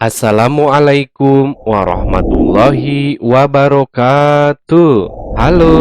Assalamualaikum warahmatullahi wabarakatuh. Halo,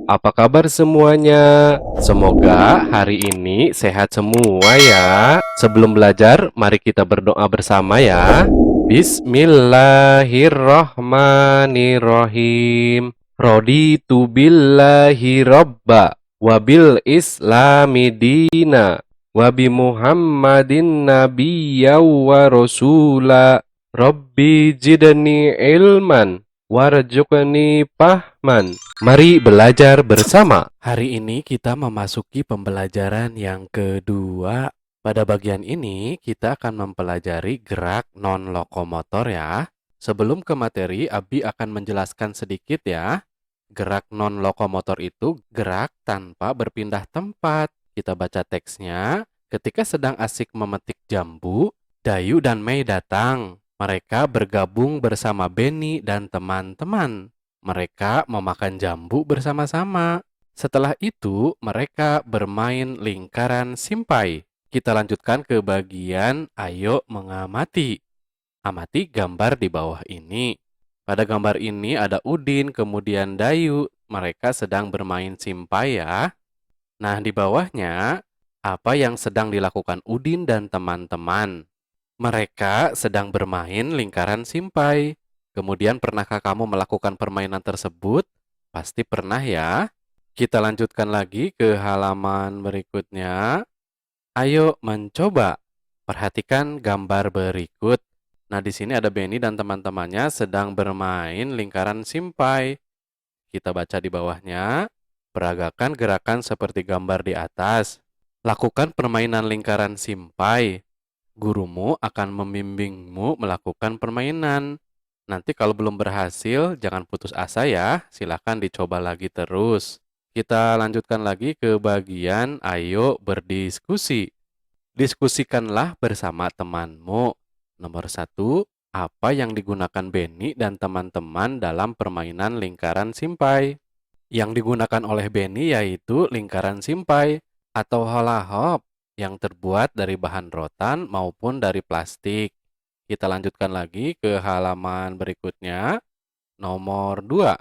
apa kabar semuanya? Semoga hari ini sehat semua ya. Sebelum belajar, mari kita berdoa bersama ya. Bismillahirrahmanirrahim. Raditu billahi robba wabil islami dina Wabi Muhammadin nabiyya wa rasula. Rabbi jidni ilman warzuqni fahman. Mari belajar bersama. Hari ini kita memasuki pembelajaran yang kedua. Pada bagian ini kita akan mempelajari gerak non-lokomotor ya. Sebelum ke materi, Abi akan menjelaskan sedikit ya. Gerak non-lokomotor itu gerak tanpa berpindah tempat. Kita baca teksnya. Ketika sedang asik memetik jambu, Dayu dan Mei datang. Mereka bergabung bersama Benny dan teman-teman. Mereka memakan jambu bersama-sama. Setelah itu, mereka bermain lingkaran simpai. Kita lanjutkan ke bagian ayo mengamati. Amati gambar di bawah ini. Pada gambar ini ada Udin, kemudian Dayu. Mereka sedang bermain simpai ya. Nah, di bawahnya, apa yang sedang dilakukan Udin dan teman-teman? Mereka sedang bermain lingkaran simpai. Kemudian, pernahkah kamu melakukan permainan tersebut? Pasti pernah ya. Kita lanjutkan lagi ke halaman berikutnya. Ayo mencoba. Perhatikan gambar berikut. Nah, di sini ada Benny dan teman-temannya sedang bermain lingkaran simpai. Kita baca di bawahnya. Peragakan gerakan seperti gambar di atas. Lakukan permainan lingkaran simpai. Gurumu akan membimbingmu melakukan permainan. Nanti kalau belum berhasil, jangan putus asa ya. Silahkan dicoba lagi terus. Kita lanjutkan lagi ke bagian ayo berdiskusi. Diskusikanlah bersama temanmu. Nomor 1, apa yang digunakan Benny dan teman-teman dalam permainan lingkaran simpai? Yang digunakan oleh Benny yaitu lingkaran simpai atau hula hoop yang terbuat dari bahan rotan maupun dari plastik. Kita lanjutkan lagi ke halaman berikutnya. Nomor 2.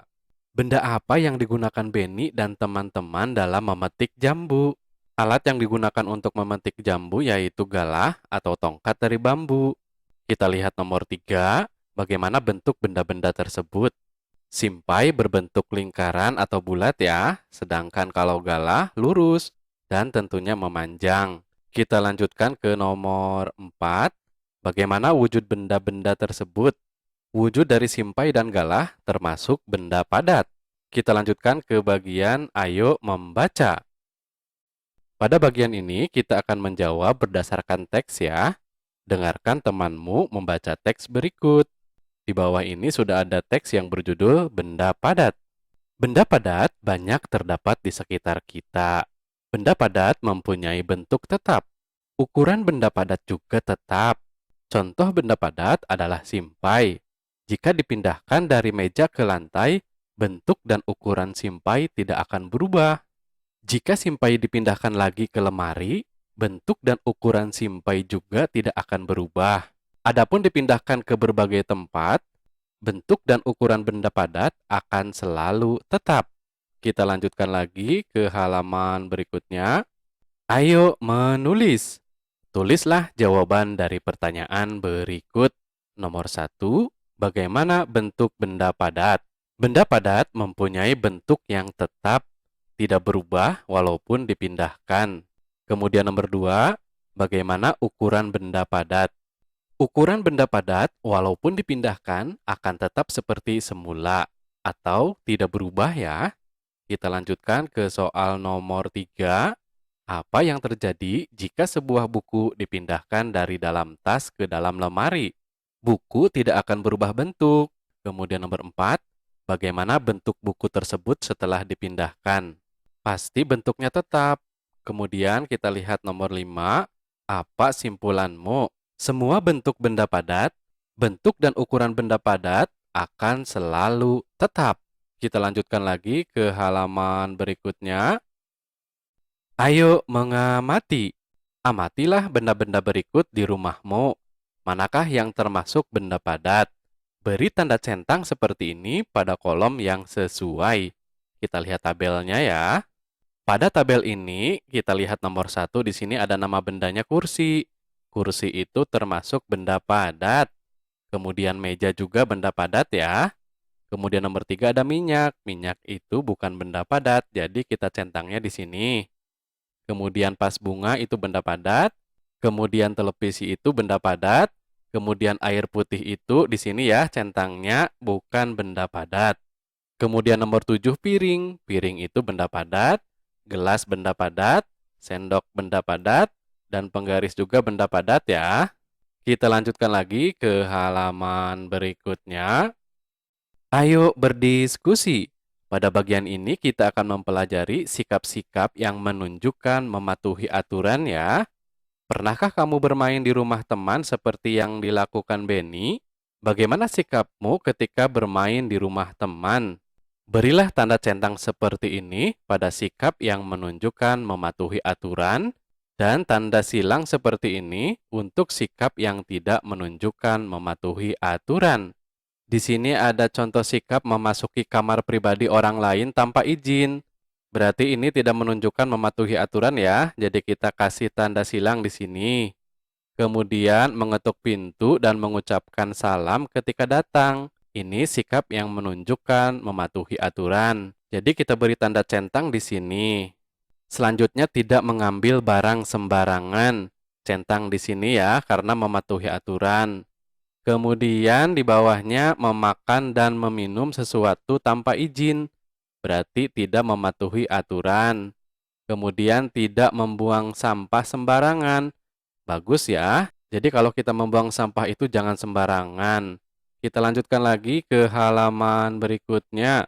Benda apa yang digunakan Benny dan teman-teman dalam memetik jambu? Alat yang digunakan untuk memetik jambu yaitu galah atau tongkat dari bambu. Kita lihat nomor 3. Bagaimana bentuk benda-benda tersebut? Simpai berbentuk lingkaran atau bulat ya, sedangkan kalau galah lurus dan tentunya memanjang. Kita lanjutkan ke nomor 4. Bagaimana wujud benda-benda tersebut? Wujud dari simpai dan galah termasuk benda padat. Kita lanjutkan ke bagian ayo membaca. Pada bagian ini kita akan menjawab berdasarkan teks ya. Dengarkan temanmu membaca teks berikut. Di bawah ini sudah ada teks yang berjudul benda padat. Benda padat banyak terdapat di sekitar kita. Benda padat mempunyai bentuk tetap. Ukuran benda padat juga tetap. Contoh benda padat adalah simpai. Jika dipindahkan dari meja ke lantai, bentuk dan ukuran simpai tidak akan berubah. Jika simpai dipindahkan lagi ke lemari, bentuk dan ukuran simpai juga tidak akan berubah. Adapun dipindahkan ke berbagai tempat, bentuk dan ukuran benda padat akan selalu tetap. Kita lanjutkan lagi ke halaman berikutnya. Ayo menulis. Tulislah jawaban dari pertanyaan berikut. Nomor 1, bagaimana bentuk benda padat? Benda padat mempunyai bentuk yang tetap, tidak berubah walaupun dipindahkan. Kemudian nomor 2, bagaimana ukuran benda padat? Ukuran benda padat walaupun dipindahkan akan tetap seperti semula atau tidak berubah ya. Kita lanjutkan ke soal nomor 3. Apa yang terjadi jika sebuah buku dipindahkan dari dalam tas ke dalam lemari? Buku tidak akan berubah bentuk. Kemudian nomor 4. Bagaimana bentuk buku tersebut setelah dipindahkan? Pasti bentuknya tetap. Kemudian kita lihat nomor 5. Apa simpulanmu? Semua bentuk benda padat, bentuk dan ukuran benda padat akan selalu tetap. Kita lanjutkan lagi ke halaman berikutnya. Ayo mengamati. Amatilah benda-benda berikut di rumahmu. Manakah yang termasuk benda padat? Beri tanda centang seperti ini pada kolom yang sesuai. Kita lihat tabelnya ya. Pada tabel ini, kita lihat nomor 1 di sini ada nama bendanya kursi. Kursi itu termasuk benda padat. Kemudian meja juga benda padat ya. Kemudian nomor 3 ada minyak. Minyak itu bukan benda padat, jadi kita centangnya di sini. Kemudian vas bunga itu benda padat. Kemudian televisi itu benda padat. Kemudian air putih itu di sini ya centangnya bukan benda padat. Kemudian nomor 7 piring. Piring itu benda padat. Gelas benda padat. Sendok benda padat. Dan penggaris juga benda padat ya. Kita lanjutkan lagi ke halaman berikutnya. Ayo berdiskusi. Pada bagian ini kita akan mempelajari sikap-sikap yang menunjukkan mematuhi aturan ya. Pernahkah kamu bermain di rumah teman seperti yang dilakukan Benny? Bagaimana sikapmu ketika bermain di rumah teman? Berilah tanda centang seperti ini pada sikap yang menunjukkan mematuhi aturan dan tanda silang seperti ini untuk sikap yang tidak menunjukkan mematuhi aturan. Di sini ada contoh sikap memasuki kamar pribadi orang lain tanpa izin. Berarti ini tidak menunjukkan mematuhi aturan ya, jadi kita kasih tanda silang di sini. Kemudian mengetuk pintu dan mengucapkan salam ketika datang. Ini sikap yang menunjukkan mematuhi aturan. Jadi kita beri tanda centang di sini. Selanjutnya tidak mengambil barang sembarangan. Centang di sini ya, karena mematuhi aturan. Kemudian di bawahnya memakan dan meminum sesuatu tanpa izin, berarti tidak mematuhi aturan. Kemudian tidak membuang sampah sembarangan. Bagus ya. Jadi kalau kita membuang sampah itu jangan sembarangan. Kita lanjutkan lagi ke halaman berikutnya.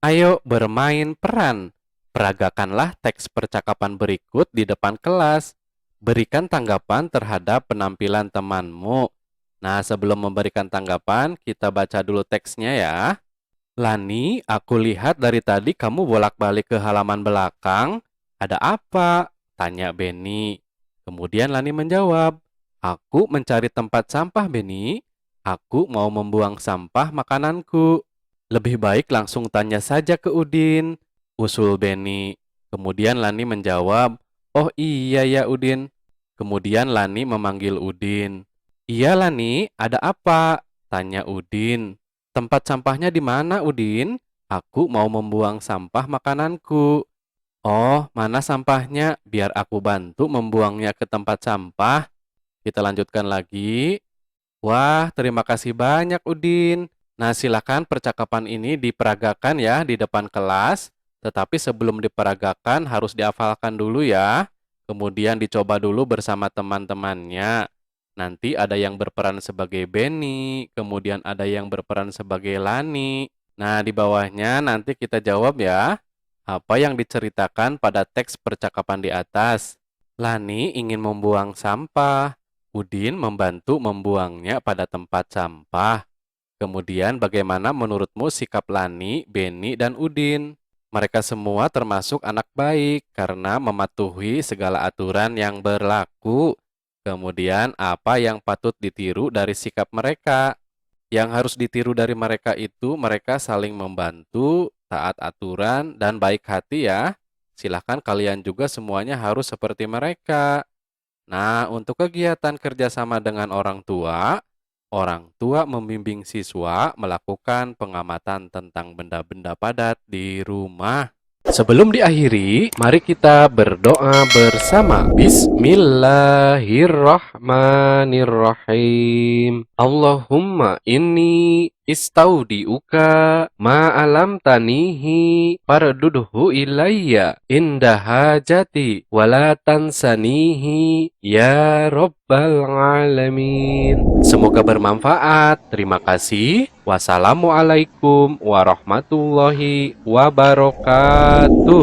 Ayo bermain peran. Peragakanlah teks percakapan berikut di depan kelas. Berikan tanggapan terhadap penampilan temanmu. Nah, sebelum memberikan tanggapan, kita baca dulu teksnya ya. Lani, aku lihat dari tadi kamu bolak-balik ke halaman belakang. Ada apa? Tanya Benny. Kemudian Lani menjawab, aku mencari tempat sampah, Benny. Aku mau membuang sampah makananku. Lebih baik langsung tanya saja ke Udin, usul Benny. Kemudian Lani menjawab, oh iya ya Udin. Kemudian Lani memanggil Udin. Iya Lani, ada apa? Tanya Udin. Tempat sampahnya di mana Udin? Aku mau membuang sampah makananku. Oh, mana sampahnya? Biar aku bantu membuangnya ke tempat sampah. Kita lanjutkan lagi. Wah, terima kasih banyak Udin. Nah, silakan percakapan ini diperagakan ya di depan kelas. Tetapi sebelum diperagakan harus dihafalkan dulu ya. Kemudian dicoba dulu bersama teman-temannya. Nanti ada yang berperan sebagai Benny, kemudian ada yang berperan sebagai Lani. Nah, di bawahnya nanti kita jawab ya. Apa yang diceritakan pada teks percakapan di atas? Lani ingin membuang sampah. Udin membantu membuangnya pada tempat sampah. Kemudian bagaimana menurutmu sikap Lani, Benny, dan Udin? Mereka semua termasuk anak baik karena mematuhi segala aturan yang berlaku. Kemudian apa yang patut ditiru dari sikap mereka? Yang harus ditiru dari mereka itu mereka saling membantu, taat aturan, dan baik hati ya. Silahkan kalian juga semuanya harus seperti mereka. Nah, untuk kegiatan kerjasama dengan orang tua membimbing siswa melakukan pengamatan tentang benda-benda padat di rumah. Sebelum diakhiri, mari kita berdoa bersama. Bismillahirrahmanirrahim. Allahumma inni istaudiuka ma'alam tanihi fardudhu ilayya inda hajati wala tansanihi ya rabbal alamin. Semoga bermanfaat. Terima kasih. Wassalamualaikum warahmatullahi wabarakatuh.